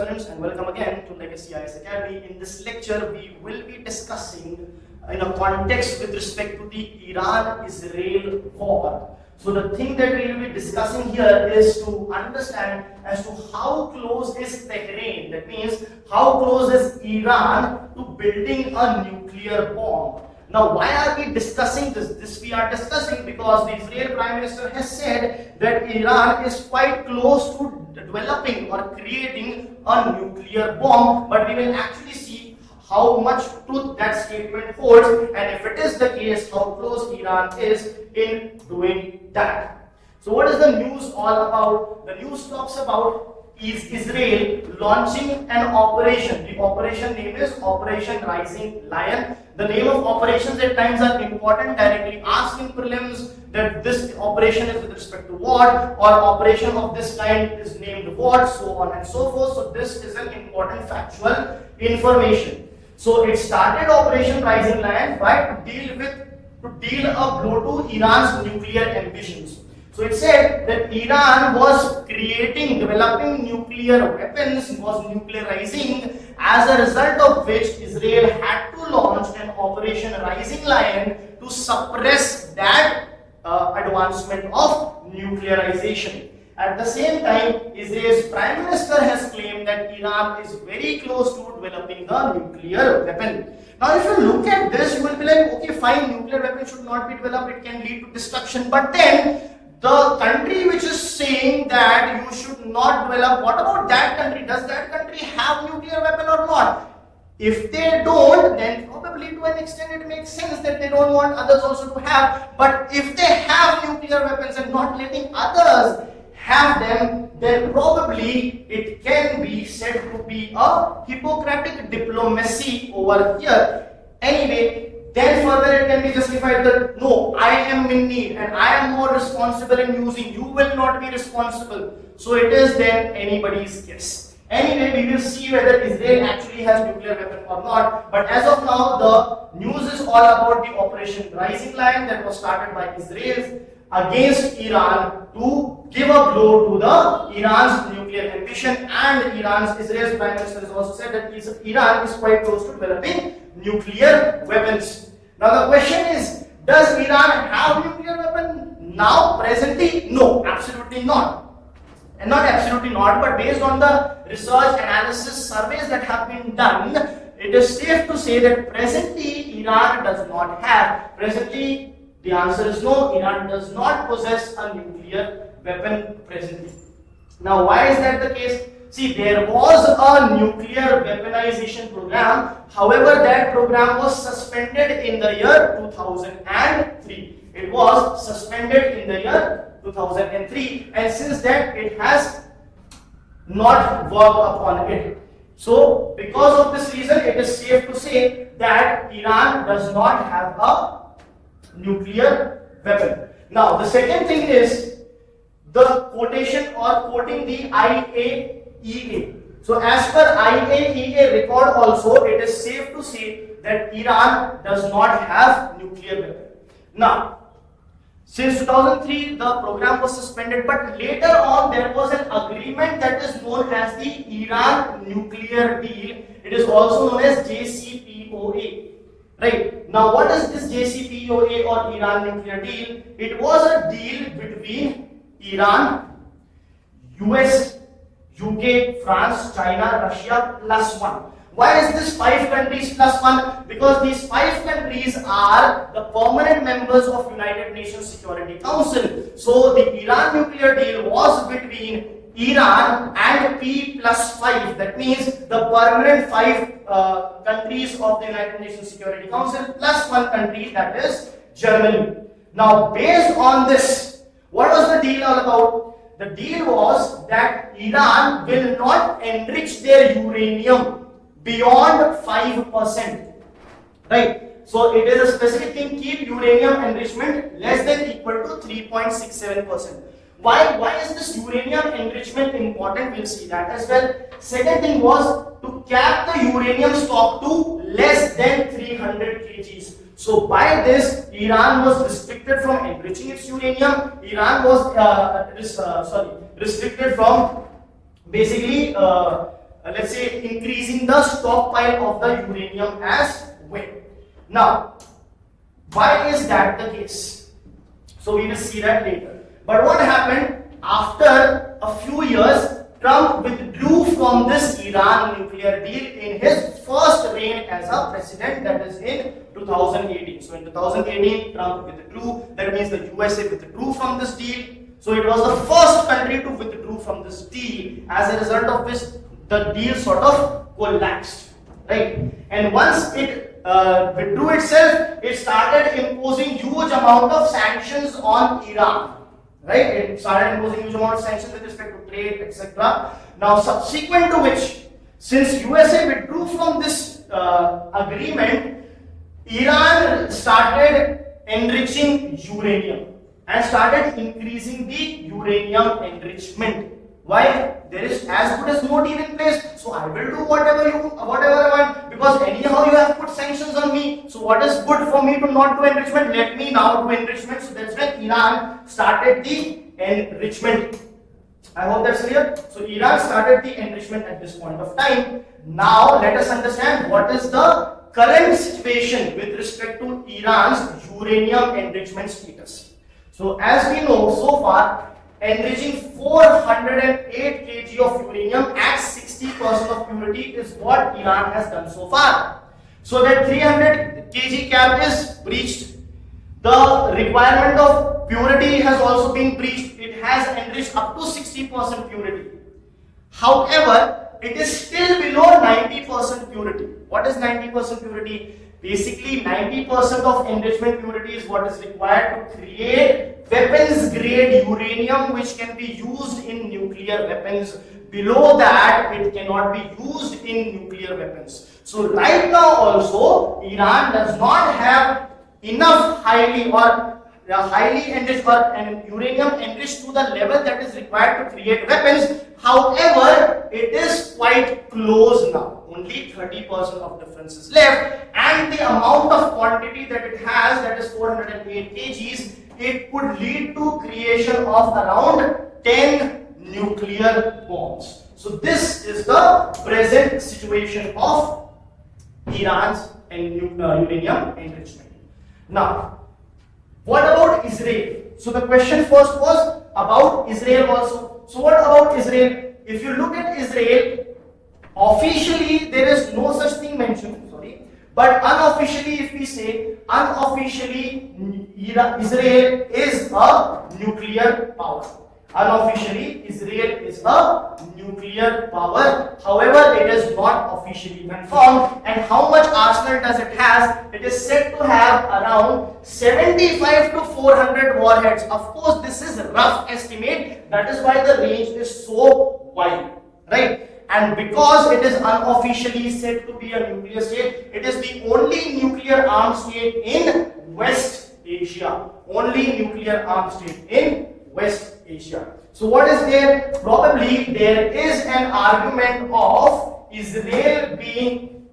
students, and welcome again to Legacy IAS Academy. In this lecture, we will be discussing in a context with respect to the Iran-Isreal war. So the thing that we will be discussing here is to understand as to how close is Tehran, that means how close is Iran to building a nuclear bomb. Now, why are we discussing this? This we are discussing because the Israel Prime Minister has said that Iran is quite close to developing or creating a nuclear bomb, but we will actually see how much truth that statement holds, and if it is the case, how close Iran is in doing that. So what is the news all about? The news talks about is Israel launching an operation. The operation name is Operation Rising Lion. The name of operations at times are important, directly asked in prelims that this operation is with respect to what, or operation of this kind is named what, so on and so forth. So this is an important factual information. So it started Operation Rising Lion by to deal a blow to Iran's nuclear ambitions. So it said that Iran was developing nuclear weapons, was nuclearizing, as a result of which Israel had to launch an Operation Rising Lion to suppress that advancement of nuclearization. At the same time, Israel's Prime Minister has claimed that Iran is very close to developing a nuclear weapon. Now, if you look at this, you will be like, okay, fine, nuclear weapon should not be developed, it can lead to destruction, but then the country which is saying that you should not develop, what about that country? Does that country have nuclear weapon or not? If they don't, then probably to an extent it makes sense that they don't want others also to have. But if they have nuclear weapons and not letting others have them, then probably it can be said to be a Hippocratic diplomacy over here. Anyway, then further it can be justified that no, I am in need and I am more responsible in using, you will not be responsible. So it is then anybody's guess. Anyway, we will see whether Israel actually has nuclear weapon or not. But as of now, the news is all about the Operation Rising Lion that was started by Israel against Iran to give a blow to the Iran's nuclear ambition, and Israel's Prime Minister has also said that Iran is quite close to developing nuclear weapons. Now the question is, does Iran have nuclear weapon now, presently? No, absolutely not. And not absolutely not, but based on the research, analysis, surveys that have been done, it is safe to say that presently Iran does not have. Presently, the answer is no, Iran does not possess a nuclear weapon presently. Now, why is that the case? See, there was a nuclear weaponization program. However, that program was suspended in the year 2003. It was suspended in the year 2003, and since then it has not worked upon it. So, because of this reason, it is safe to say that Iran does not have a nuclear weapon. Now, the second thing is the quotation or quoting the IAEA. So, as per IAEA record also, it is safe to say that Iran does not have nuclear weapon. Now, since 2003, the program was suspended, but later on there was an agreement that is known as the Iran Nuclear Deal. It is also known as JCPOA. Right. Now, what is this JCPOA or Iran Nuclear Deal? It was a deal between Iran, US, UK, France, China, Russia +1. Why is this 5 countries +1? Because these 5 countries are the permanent members of United Nations Security Council. So the Iran nuclear deal was between Iran and P+5, that means the permanent 5 countries of the United Nations Security Council plus 1 country, that is Germany. Now, based on this, what was the deal all about? The deal was that Iran will not enrich their uranium beyond 5%. Right? So it is a specific thing, keep uranium enrichment less than equal to 3.67%. Why is this uranium enrichment important? We'll see that as well. Second thing was to cap the uranium stock to less than 300 kgs. So by this, Iran was restricted from enriching its uranium. Iran was restricted from basically let's say, increasing the stockpile of the uranium as well. Now, why is that the case? So we will see that later. But what happened after a few years? Trump withdrew from this Iran nuclear deal in his first reign as a president, that is in 2018. So in 2018, Trump withdrew. That means the USA withdrew from this deal. So it was the first country to withdraw from this deal. As a result of which, the deal sort of collapsed, right? And once it withdrew itself, it started imposing huge amount of sanctions on Iran. Right? It started imposing huge amount of sanctions with respect to trade, etc. Now, subsequent to which, since USA withdrew from this agreement, Iran started enriching uranium and started increasing the uranium enrichment. Why? There is as good as no deal in place, so I will do whatever I want, because anyhow you have put sanctions on me. So what is good for me to not do enrichment? Let me now do enrichment. So that's when Iran started the enrichment. I hope that's clear. So Iran started the enrichment at this point of time. Now let us understand what is the current situation with respect to Iran's uranium enrichment status. So as we know, so far, enriching 408 kg of uranium at 60% of purity is what Iran has done so far. So that 300 kg cap is breached. The requirement of purity has also been breached. It has enriched up to 60% purity. However, it is still below 90% purity. What is 90% purity? Basically, 90% of enrichment purity is what is required to create weapons grade uranium which can be used in nuclear weapons. Below that, it cannot be used in nuclear weapons. So right now also, Iran does not have enough highly enriched or uranium enriched to the level that is required to create weapons. However, it is quite close now. Only 30% of difference is left, and the amount of quantity that it has, that is 408 kgs, it could lead to creation of around 10 nuclear bombs. So this is the present situation of Iran's uranium enrichment. Now, what about Israel? So the question first was about Israel also. So what about Israel? If you look at Israel, officially there is no such thing mentioned, but unofficially, if we say, unofficially Israel is a nuclear power. Unofficially, Israel is a nuclear power. However, it is not officially confirmed. And how much arsenal does it have? It is said to have around 75 to 400 warheads. Of course, this is a rough estimate. That is why the range is so wide, right? And because it is unofficially said to be a nuclear state, it is the only nuclear armed state in West Asia. Only nuclear armed state in West Asia. So what is there? Probably there is an argument of Israel being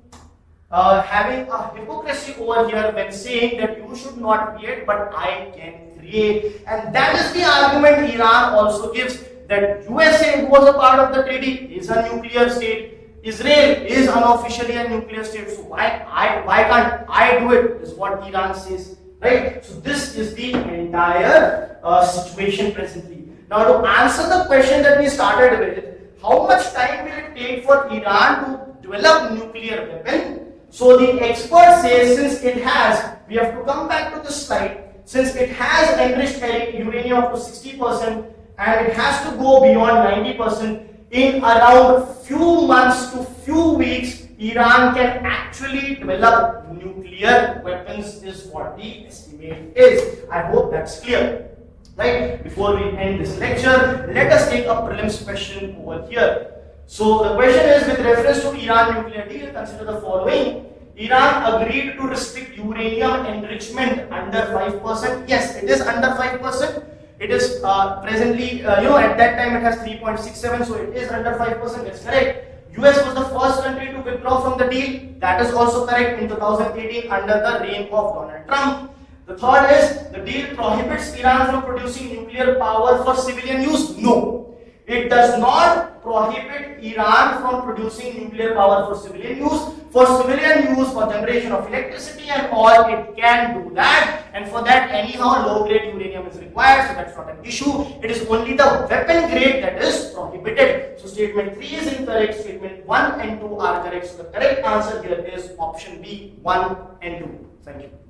having a hypocrisy over here when saying that you should not create, but I can create. And that is the argument Iran also gives, that USA, who was a part of the treaty, is a nuclear state. Israel is unofficially a nuclear state. So why can't I do it? Is what Iran says, right? So this is the entire situation presently. Now, to answer the question that we started with, how much time will it take for Iran to develop nuclear weapon? So the expert says, since it has, we have to come back to this slide, since it has enriched uranium up to 60%, and it has to go beyond 90%, in around few months to few weeks, Iran can actually develop nuclear weapons, is what the estimate is. I hope that's clear. Right? Before we end this lecture, let us take a prelims question over here. So the question is, with reference to Iran nuclear deal, consider the following. Iran agreed to restrict uranium enrichment under 5%. Yes, it is under 5%. It is presently, at that time it has 3.67, so it is under 5%, that's correct. US was the first country to withdraw from the deal, that is also correct, in 2018 under the reign of Donald Trump. The third is, the deal prohibits Iran from producing nuclear power for civilian use. No, it does not prohibit Iran from producing nuclear power for civilian use. For civilian use, for generation of electricity and all, it can do that. And for that, anyhow, low-grade uranium is required, so that's not an issue. It is only the weapon grade that is prohibited. So statement 3 is incorrect. Statement 1 and 2 are correct. So the correct answer here is option B, 1 and 2. Thank you.